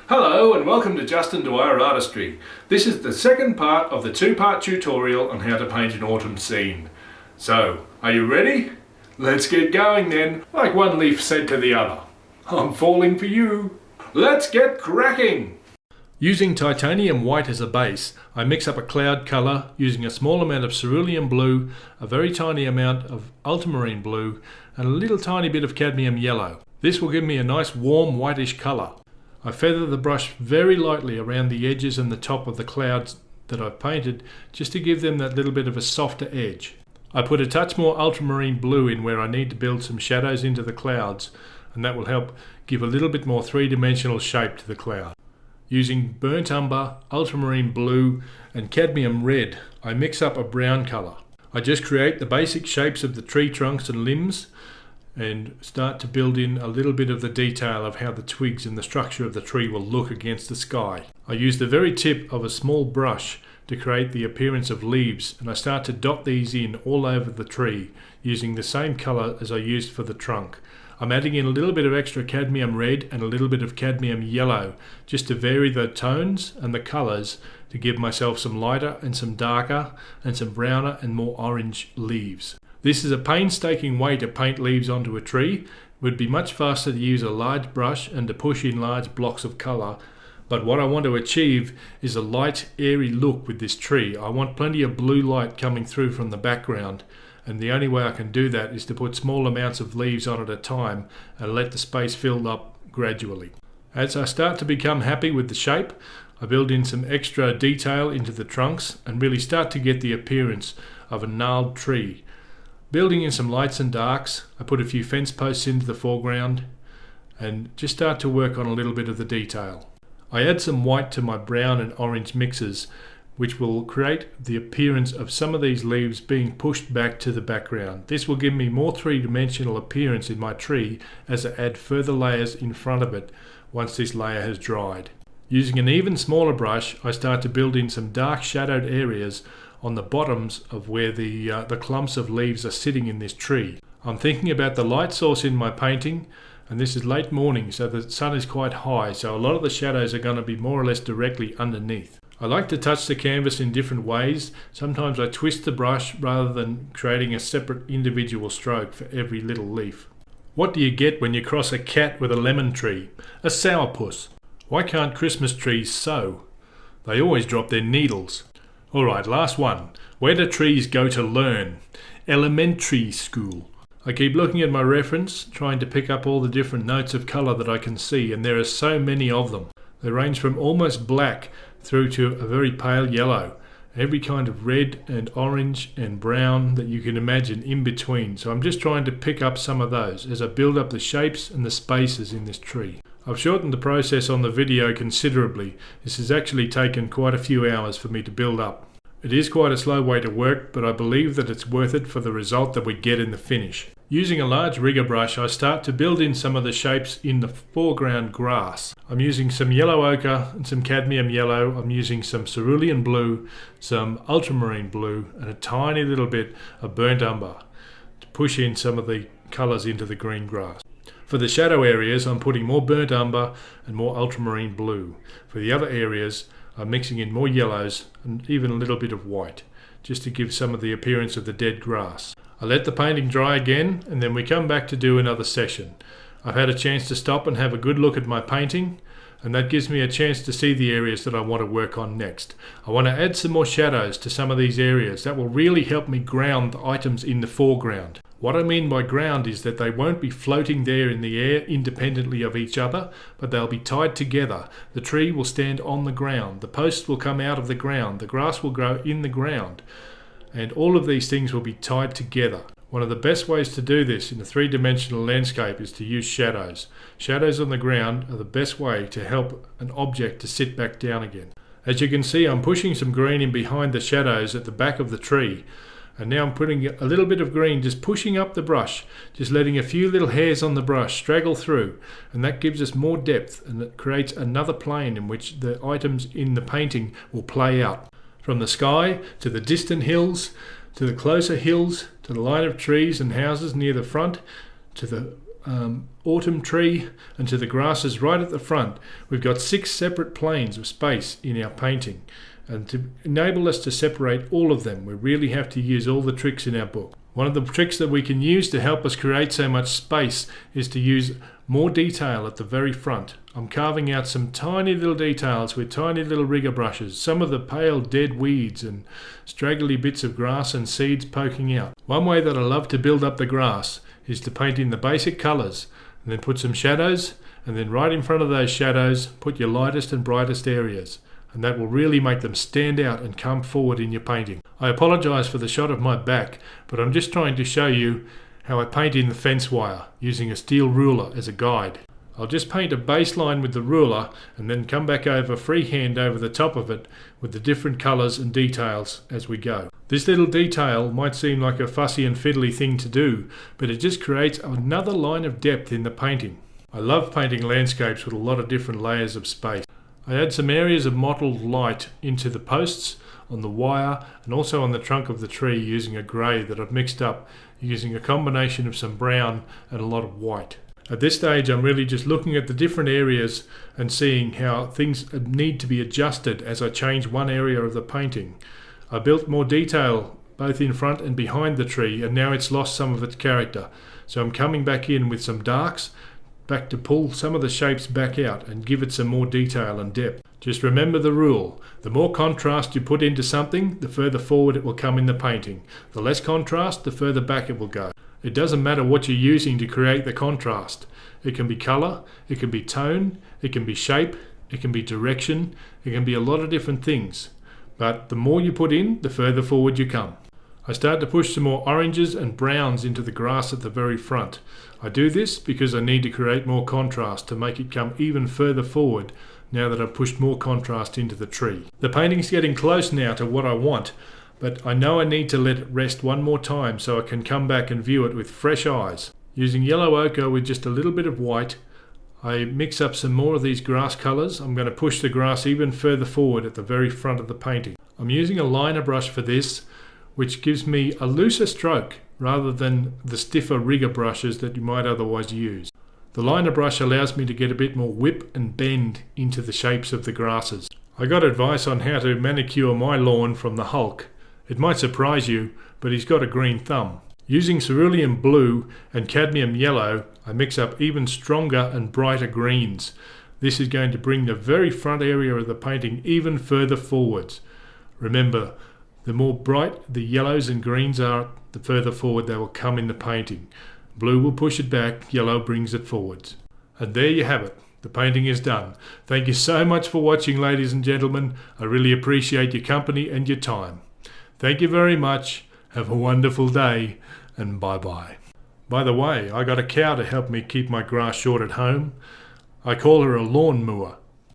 Hello and welcome to Justin Dwyer Artistry. This is the second part of the two-part tutorial on how to paint an autumn scene. So, are you ready? Let's get going then, like one leaf said to the other. I'm falling for you. Let's get cracking! Using titanium white as a base, I mix up a cloud colour using a small amount of cerulean blue, a very tiny amount of ultramarine blue, and a little tiny bit of cadmium yellow. This will give me a nice warm whitish colour. I feather the brush very lightly around the edges and the top of the clouds that I've painted just to give them that little bit of a softer edge. I put a touch more ultramarine blue in where I need to build some shadows into the clouds, and that will help give a little bit more three-dimensional shape to the cloud. Using burnt umber, ultramarine blue and cadmium red, I mix up a brown colour. I just create the basic shapes of the tree trunks and limbs and start to build in a little bit of the detail of how the twigs and the structure of the tree will look against the sky. I use the very tip of a small brush to create the appearance of leaves, and I start to dot these in all over the tree using the same colour as I used for the trunk. I'm adding in a little bit of extra cadmium red and a little bit of cadmium yellow just to vary the tones and the colours to give myself some lighter and some darker and some browner and more orange leaves. This is a painstaking way to paint leaves onto a tree. It would be much faster to use a large brush and to push in large blocks of colour, but what I want to achieve is a light, airy look with this tree. I want plenty of blue light coming through from the background, and the only way I can do that is to put small amounts of leaves on at a time and let the space fill up gradually. As I start to become happy with the shape, I build in some extra detail into the trunks and really start to get the appearance of a gnarled tree. Building in some lights and darks, I put a few fence posts into the foreground and just start to work on a little bit of the detail. I add some white to my brown and orange mixes, which will create the appearance of some of these leaves being pushed back to the background. This will give me more three-dimensional appearance in my tree as I add further layers in front of it once this layer has dried. Using an even smaller brush, I start to build in some dark shadowed areas on the bottoms of where the clumps of leaves are sitting in this tree. I'm thinking about the light source in my painting, and this is late morning, so the sun is quite high, so a lot of the shadows are going to be more or less directly underneath. I like to touch the canvas in different ways. Sometimes I twist the brush rather than creating a separate individual stroke for every little leaf. What do you get when you cross a cat with a lemon tree? A sourpuss. Why can't Christmas trees sew? They always drop their needles. Alright, last one. Where do trees go to learn? Elementary school. I keep looking at my reference, trying to pick up all the different notes of colour that I can see, and there are so many of them. They range from almost black through to a very pale yellow. Every kind of red and orange and brown that you can imagine in between. So I'm just trying to pick up some of those as I build up the shapes and the spaces in this tree. I've shortened the process on the video considerably. This has actually taken quite a few hours for me to build up. It is quite a slow way to work, but I believe that it's worth it for the result that we get in the finish. Using a large rigger brush, I start to build in some of the shapes in the foreground grass. I'm using some yellow ochre and some cadmium yellow. I'm using some cerulean blue, some ultramarine blue, and a tiny little bit of burnt umber to push in some of the colours into the green grass. For the shadow areas, I'm putting more burnt umber and more ultramarine blue. For the other areas, I'm mixing in more yellows and even a little bit of white, just to give some of the appearance of the dead grass. I let the painting dry again, and then we come back to do another session. I've had a chance to stop and have a good look at my painting, and that gives me a chance to see the areas that I want to work on next. I want to add some more shadows to some of these areas. That will really help me ground the items in the foreground. What I mean by ground is that they won't be floating there in the air independently of each other, but they'll be tied together. The tree will stand on the ground, the posts will come out of the ground, the grass will grow in the ground, and all of these things will be tied together. One of the best ways to do this in a three-dimensional landscape is to use shadows. Shadows on the ground are the best way to help an object to sit back down again. As you can see, I'm pushing some green in behind the shadows at the back of the tree. And now I'm putting a little bit of green, just pushing up the brush, just letting a few little hairs on the brush straggle through, and that gives us more depth, and it creates another plane in which the items in the painting will play out. From the sky to the distant hills, to the closer hills, to the line of trees and houses near the front, to the autumn tree and to the grasses right at the front, we've got 6 separate planes of space in our painting. And to enable us to separate all of them, we really have to use all the tricks in our book. One of the tricks that we can use to help us create so much space is to use more detail at the very front. I'm carving out some tiny little details with tiny little rigger brushes, some of the pale dead weeds and straggly bits of grass and seeds poking out. One way that I love to build up the grass is to paint in the basic colours and then put some shadows, and then right in front of those shadows put your lightest and brightest areas, and that will really make them stand out and come forward in your painting. I apologise for the shot of my back, but I'm just trying to show you how I paint in the fence wire using a steel ruler as a guide. I'll just paint a baseline with the ruler and then come back over freehand over the top of it with the different colours and details as we go. This little detail might seem like a fussy and fiddly thing to do, but it just creates another line of depth in the painting. I love painting landscapes with a lot of different layers of space. I add some areas of mottled light into the posts, on the wire, and also on the trunk of the tree using a grey that I've mixed up using a combination of some brown and a lot of white. At this stage, I'm really just looking at the different areas and seeing how things need to be adjusted as I change one area of the painting. I built more detail both in front and behind the tree, and now it's lost some of its character. So I'm coming back in with some darks, back to pull some of the shapes back out and give it some more detail and depth. Just remember the rule: the more contrast you put into something, the further forward it will come in the painting. The less contrast, the further back it will go. It doesn't matter what you're using to create the contrast. It can be colour, it can be tone, it can be shape, it can be direction, it can be a lot of different things. But the more you put in, the further forward you come. I start to push some more oranges and browns into the grass at the very front. I do this because I need to create more contrast to make it come even further forward now that I've pushed more contrast into the tree. The painting's getting close now to what I want, but I know I need to let it rest one more time so I can come back and view it with fresh eyes. Using yellow ochre with just a little bit of white, I mix up some more of these grass colours. I'm going to push the grass even further forward at the very front of the painting. I'm using a liner brush for this, which gives me a looser stroke rather than the stiffer rigger brushes that you might otherwise use. The liner brush allows me to get a bit more whip and bend into the shapes of the grasses. I got advice on how to manicure my lawn from the Hulk. It might surprise you, but he's got a green thumb. Using cerulean blue and cadmium yellow, I mix up even stronger and brighter greens. This is going to bring the very front area of the painting even further forwards. Remember, the more bright the yellows and greens are, the further forward they will come in the painting. Blue will push it back, yellow brings it forwards. And there you have it. The painting is done. Thank you so much for watching, ladies and gentlemen. I really appreciate your company and your time. Thank you very much. Have a wonderful day, and bye-bye. By the way, I got a cow to help me keep my grass short at home. I call her a lawn mower.